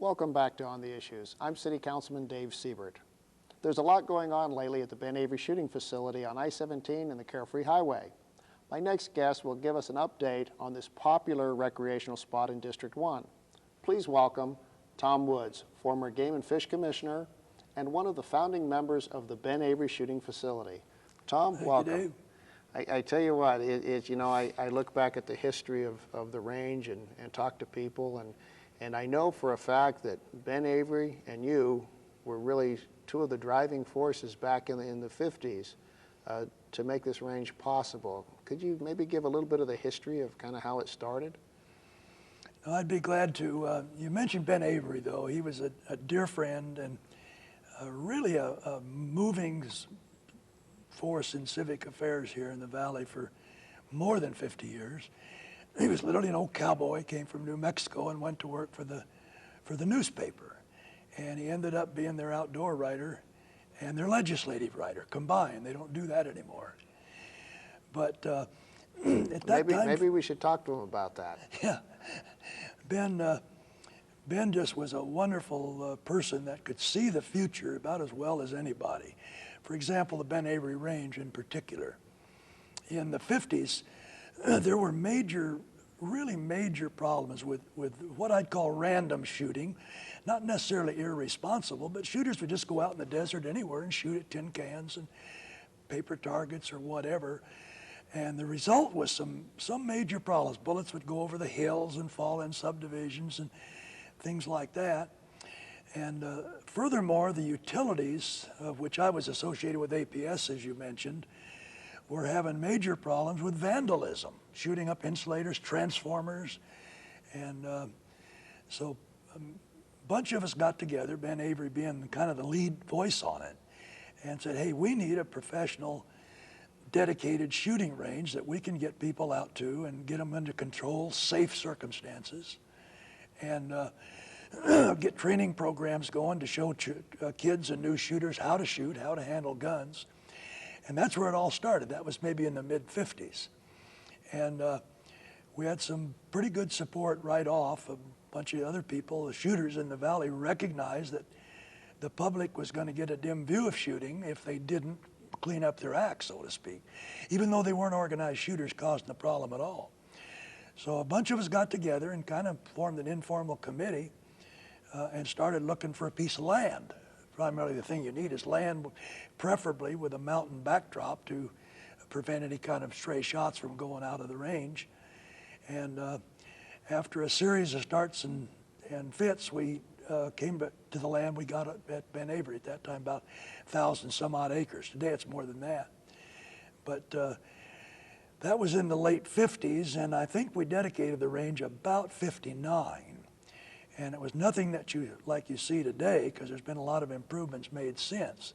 Welcome back to On the Issues. I'm City Councilman Dave Siebert. There's a lot going on lately at the Ben Avery shooting facility on I-17 and the Carefree Highway. My next guest will give us an update on this popular recreational spot in District 1. Please welcome Tom Woods, former Game and Fish Commissioner and one of the founding members of the Ben Avery shooting facility. Tom, welcome. Thank you, Dave. I tell you what, I look back at the history of the range and talk to people, and I know for a fact that Ben Avery and you were really two of the driving forces back in the 50s to make this range possible. Could you maybe give a little bit of the history of kind of how it started? I'd be glad to. You mentioned Ben Avery, though. He was a dear friend and really a moving force in civic affairs here in the Valley for more than 50 years. He was literally an old cowboy, came from New Mexico and went to work for the newspaper. And he ended up being their outdoor writer and their legislative writer combined. They don't do that anymore. But at that time, maybe we should talk to him about that. Yeah, Ben just was a wonderful person that could see the future about as well as anybody. For example, the Ben Avery Range in particular. In the 50s, there were really major problems with what I'd call random shooting. Not necessarily irresponsible, but shooters would just go out in the desert anywhere and shoot at tin cans and paper targets or whatever. And the result was some major problems. Bullets would go over the hills and fall in subdivisions and things like that. And furthermore, the utilities, of which I was associated with APS, as you mentioned, were having major problems with vandalism, shooting up insulators, transformers. And so a bunch of us got together, Ben Avery being kind of the lead voice on it, and said, hey, we need a professional, dedicated shooting range that we can get people out to and get them under control, safe circumstances, and get training programs going to show kids and new shooters how to shoot, how to handle guns. And that's where it all started. That was maybe in the mid-50s. And we had some pretty good support right off. A bunch of other people, the shooters in the Valley, recognized that the public was going to get a dim view of shooting if they didn't clean up their act, so to speak, even though they weren't organized shooters causing the problem at all. So a bunch of us got together and kind of formed an informal committee and started looking for a piece of land. Primarily the thing you need is land, preferably with a mountain backdrop to prevent any kind of stray shots from going out of the range. And after a series of starts and fits, we came to the land we got at Ben Avery at that time, about 1,000 some odd acres. Today it's more than that. But that was in the late 50s, and I think we dedicated the range about 59. And it was nothing that like you see today, because there's been a lot of improvements made since.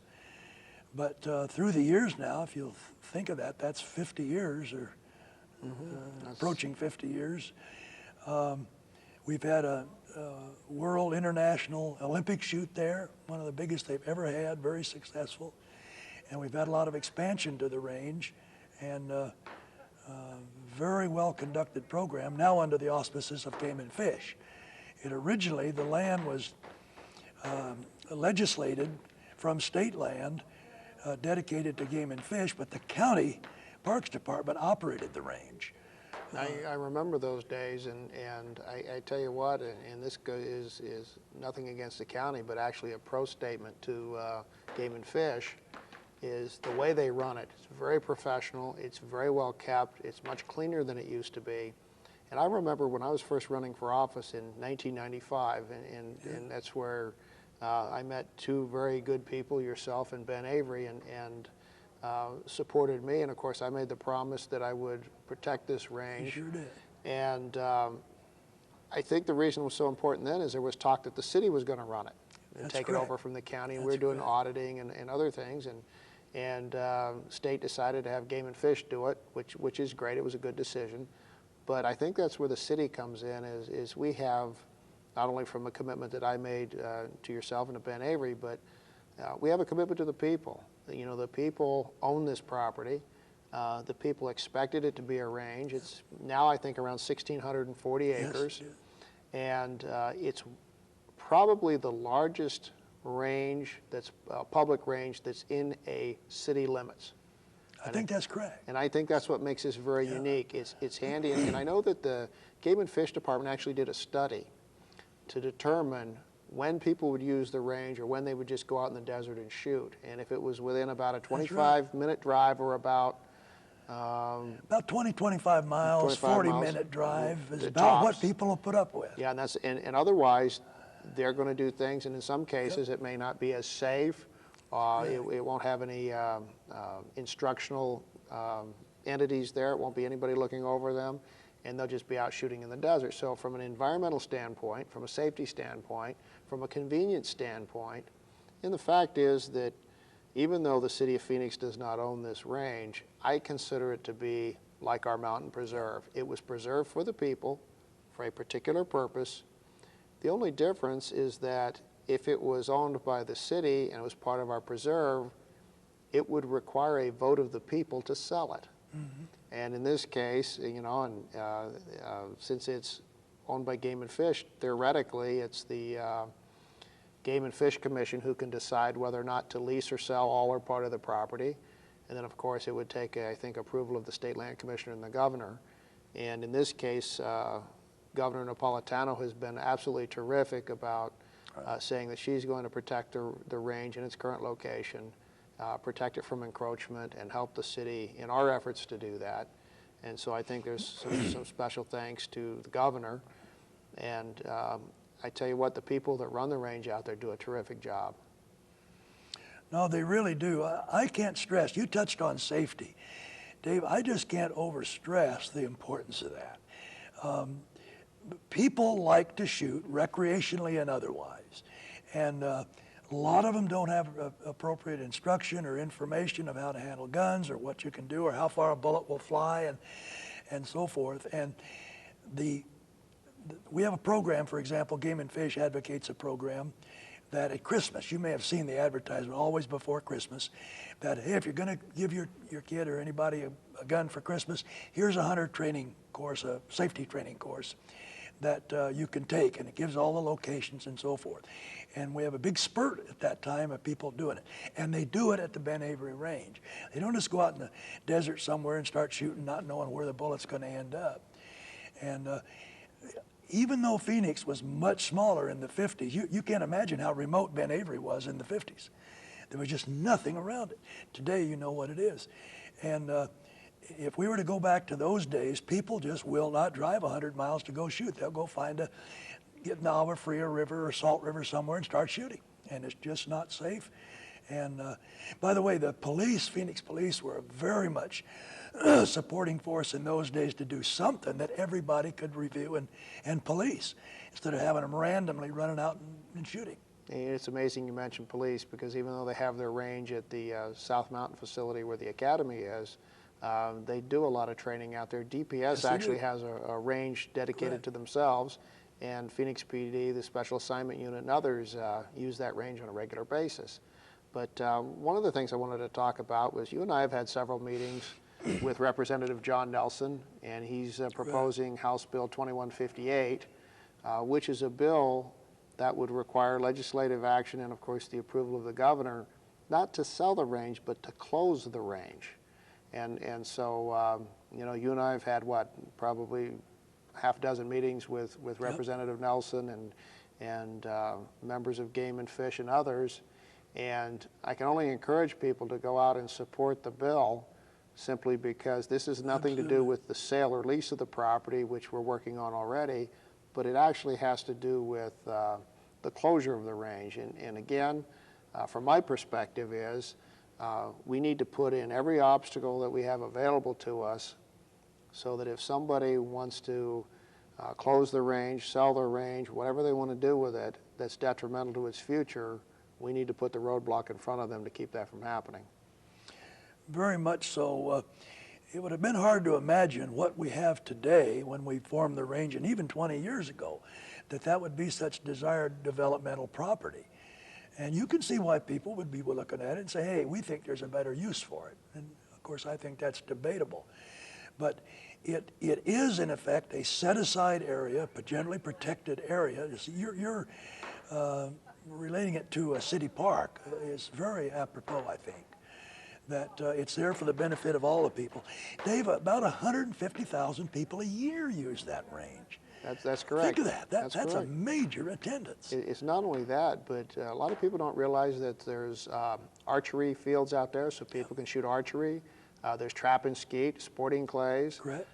But through the years now, if you'll think of that, that's 50 years or approaching 50 years. We've had a World International Olympic shoot there, one of the biggest they've ever had, very successful. And we've had a lot of expansion to the range and very well conducted program, now under the auspices of Game and Fish. Originally, the land was legislated from state land dedicated to game and fish, but the county Parks Department operated the range. I remember those days, and I tell you what, and this is nothing against the county, but actually a pro statement to Game and Fish, is the way they run it. It's very professional, it's very well kept, it's much cleaner than it used to be. And I remember when I was first running for office in 1995, and that's where I met two very good people, yourself and Ben Avery, and supported me. And of course, I made the promise that I would protect this range. You sure did. And I think the reason it was so important then is there was talk that the city was going to run it and take it over from the county. And we were doing auditing and other things. And state decided to have Game and Fish do it, which is great. It was a good decision. But I think that's where the city comes in, is we have, not only from a commitment that I made to yourself and to Ben Avery, but we have a commitment to the people. You know, the people own this property. The people expected it to be a range. It's now, I think, around 1,640 acres. Yes. And it's probably the largest range that's public range that's in a city limits. I think that's correct. And I think that's what makes this very unique. It's handy, and I know that the Game and Fish Department actually did a study to determine when people would use the range or when they would just go out in the desert and shoot. And if it was within about a 25-minute drive or about 20, 25 miles, 40-minute drive is about what people will put up with. Yeah, and otherwise, they're going to do things, and in some cases, it may not be as safe. It won't have any instructional entities there. It won't be anybody looking over them, and they'll just be out shooting in the desert. So from an environmental standpoint, from a safety standpoint, from a convenience standpoint, and the fact is that even though the city of Phoenix does not own this range, I consider it to be like our mountain preserve. It was preserved for the people, for a particular purpose. The only difference is that if it was owned by the city and it was part of our preserve, it would require a vote of the people to sell it. Mm-hmm. And in this case, you know, since it's owned by Game and Fish, theoretically, it's the Game and Fish Commission who can decide whether or not to lease or sell all or part of the property. And then, of course, it would take, I think, approval of the State Land Commissioner and the governor. And in this case, Governor Napolitano has been absolutely terrific about saying that she's going to protect the range in its current location, protect it from encroachment, and help the city in our efforts to do that. And so I think there's some special thanks to the governor. And I tell you what, the people that run the range out there do a terrific job. No, they really do. I can't stress, you touched on safety. Dave, I just can't overstress the importance of that. People like to shoot recreationally and otherwise. And a lot of them don't have appropriate instruction or information of how to handle guns or what you can do or how far a bullet will fly and so forth. And we have a program, for example, Game and Fish advocates a program that at Christmas, you may have seen the advertisement always before Christmas, that hey, if you're going to give your kid or anybody a gun for Christmas, here's a hunter training course, a safety training course that you can take, and it gives all the locations and so forth. And we have a big spurt at that time of people doing it. And they do it at the Ben Avery range. They don't just go out in the desert somewhere and start shooting not knowing where the bullet's going to end up. And even though Phoenix was much smaller in the 50s, you can't imagine how remote Ben Avery was in the 50s. There was just nothing around it. Today, you know what it is. And if we were to go back to those days, people just will not drive 100 miles to go shoot. They'll go get in the Agua Fria River or Salt River somewhere and start shooting. And it's just not safe. And by the way, the police, Phoenix police, were a very much supporting force in those days to do something that everybody could review and police instead of having them randomly running out and shooting. And it's amazing you mentioned police, because even though they have their range at the South Mountain facility where the academy is, they do a lot of training out there. DPS yes, actually has a range dedicated Correct. to themselves, and Phoenix PD, the Special Assignment Unit, and others use that range on a regular basis. But one of the things I wanted to talk about was you and I have had several meetings with Representative John Nelson, and he's proposing House Bill 2158, which is a bill that would require legislative action and, of course, the approval of the governor, not to sell the range, but to close the range. And so, you know, you and I have had, probably half a dozen meetings with Representative Nelson and members of Game and Fish and others. And I can only encourage people to go out and support the bill, simply because this has nothing to do with the sale or lease of the property, which we're working on already, but it actually has to do with the closure of the range. And again, from my perspective is, we need to put in every obstacle that we have available to us so that if somebody wants to close the range, sell the range, whatever they want to do with it that's detrimental to its future, we need to put the roadblock in front of them to keep that from happening. Very much so. It would have been hard to imagine what we have today when we formed the range, and even 20 years ago, that would be such desired developmental property. And you can see why people would be looking at it and say, hey, we think there's a better use for it. And of course, I think that's debatable. but it is in effect a set-aside area, a generally protected area. You're relating it to a city park is very apropos, I think, that it's there for the benefit of all the people. Dave, about 150,000 people a year use that range. That's correct. Think of that. That's a correct. major attendance. It's not only that, but a lot of people don't realize that there's archery fields out there so people can shoot archery. There's trap and skeet, sporting clays. Correct.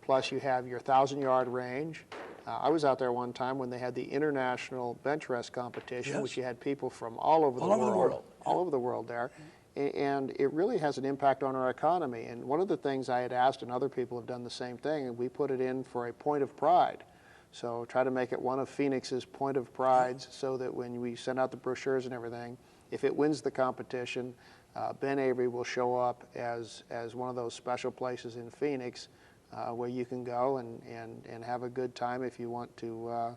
Plus you have your 1,000-yard range. I was out there one time when they had the international bench rest competition, Yes. which you had people from all over the world. All over the world there. And it really has an impact on our economy. And one of the things I had asked, and other people have done the same thing, and we put it in for a point of pride. So try to make it one of Phoenix's point of prides so that when we send out the brochures and everything, if it wins the competition, Ben Avery will show up as one of those special places in Phoenix where you can go and have a good time if you want to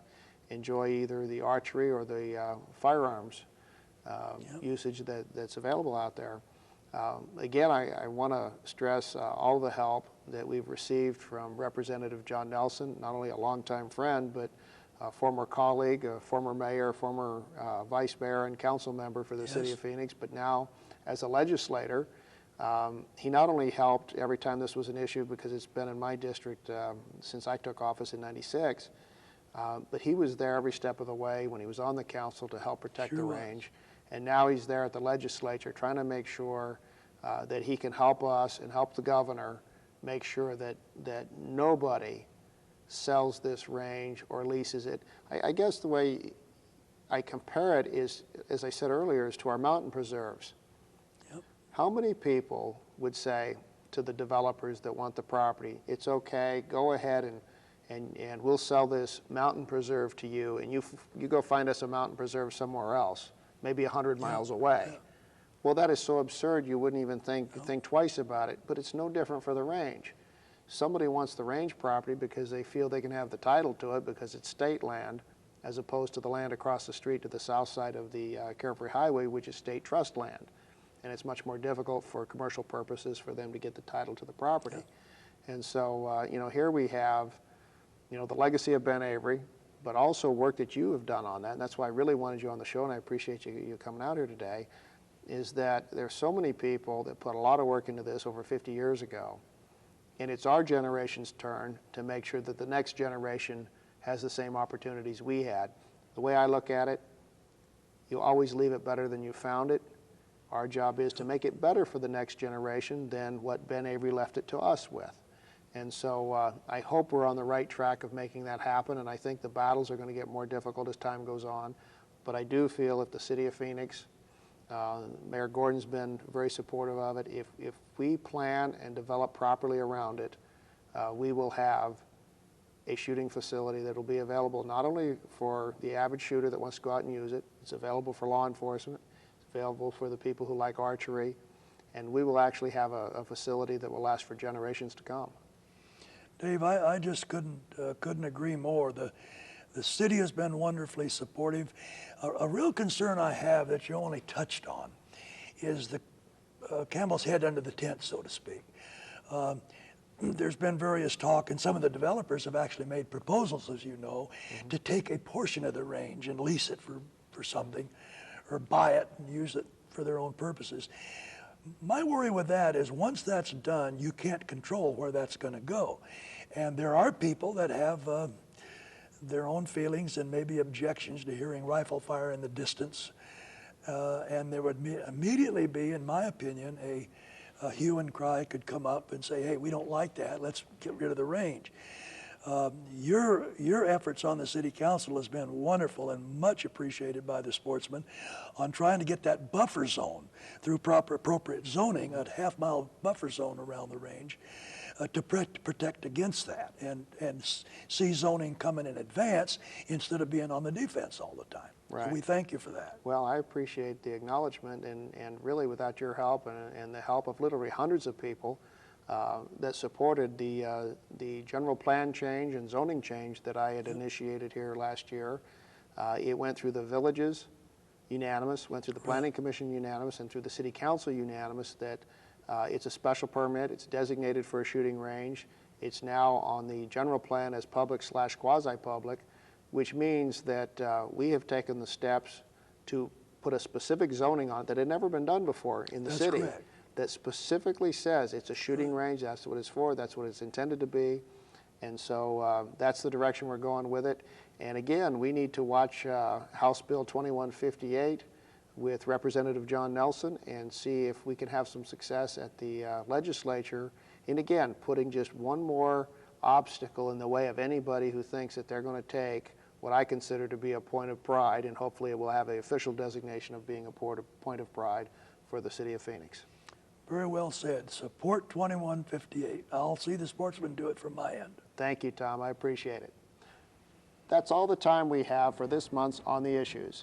enjoy either the archery or the firearms usage that's available out there. Again, I want to stress all the help that we've received from Representative John Nelson, not only a longtime friend, but a former colleague, a former mayor, former vice mayor and council member for the city of Phoenix, but now as a legislator. He not only helped every time this was an issue, because it's been in my district since I took office in '96, but he was there every step of the way when he was on the council to help protect the range. And now he's there at the legislature trying to make sure that he can help us and help the governor make sure that nobody sells this range or leases it. I guess the way I compare it is, as I said earlier, is to our mountain preserves. How many people would say to the developers that want the property, it's okay, go ahead and we'll sell this mountain preserve to you, and you go find us a mountain preserve somewhere else, maybe 100 miles away. Well, that is so absurd you wouldn't even think twice about it, but it's no different for the range. Somebody wants the range property because they feel they can have the title to it because it's state land, as opposed to the land across the street to the south side of the Carefree Highway, which is state trust land. And it's much more difficult for commercial purposes for them to get the title to the property. And so, here we have, the legacy of Ben Avery, but also work that you have done on that. And that's why I really wanted you on the show, and I appreciate you coming out here today, is that there's so many people that put a lot of work into this over 50 years ago. And it's our generation's turn to make sure that the next generation has the same opportunities we had. The way I look at it, you always leave it better than you found it. Our job is to make it better for the next generation than what Ben Avery left it to us with. And so I hope we're on the right track of making that happen, and I think the battles are going to get more difficult as time goes on. But I do feel if the city of Phoenix, Mayor Gordon's been very supportive of it, if we plan and develop properly around it, we will have a shooting facility that will be available not only for the average shooter that wants to go out and use it, it's available for law enforcement, available for the people who like archery, and we will actually have a facility that will last for generations to come. Dave, I just couldn't agree more. The city has been wonderfully supportive. A real concern I have that you only touched on is the camel's head under the tent, so to speak. There's been various talk, and some of the developers have actually made proposals, as you know, to take a portion of the range and lease it for something, or buy it and use it for their own purposes. My worry with that is once that's done, you can't control where that's going to go. And there are people that have their own feelings and maybe objections to hearing rifle fire in the distance. And there would immediately be, in my opinion, a hue and cry could come up and say, hey, we don't like that, let's get rid of the range. Your efforts on the city council has been wonderful and much appreciated by the sportsmen on trying to get that buffer zone through proper appropriate zoning, a half-mile buffer zone around the range to protect against that and see zoning coming in advance instead of being on the defense all the time. Right. So we thank you for that. Well, I appreciate the acknowledgement, and really without your help and the help of literally hundreds of people that supported the general plan change and zoning change that I had initiated here last year. It went through the villages unanimous, went through the planning commission unanimous, and through the city council unanimous that It's a special permit. It's designated for a shooting range. It's now on the general plan as public/quasi-public, which means that we have taken the steps to put a specific zoning on it that had never been done before in the city. That's correct. That specifically says it's a shooting range, that's what it's for, that's what it's intended to be. And so that's the direction we're going with it. And again, we need to watch House Bill 2158 with Representative John Nelson and see if we can have some success at the legislature. And again, putting just one more obstacle in the way of anybody who thinks that they're going to take what I consider to be a point of pride, and hopefully it will have an official designation of being a point of pride for the city of Phoenix. Very well said. Support 2158. I'll see the sportsmen do it from my end. Thank you, Tom. I appreciate it. That's all the time we have for this month's On the Issues.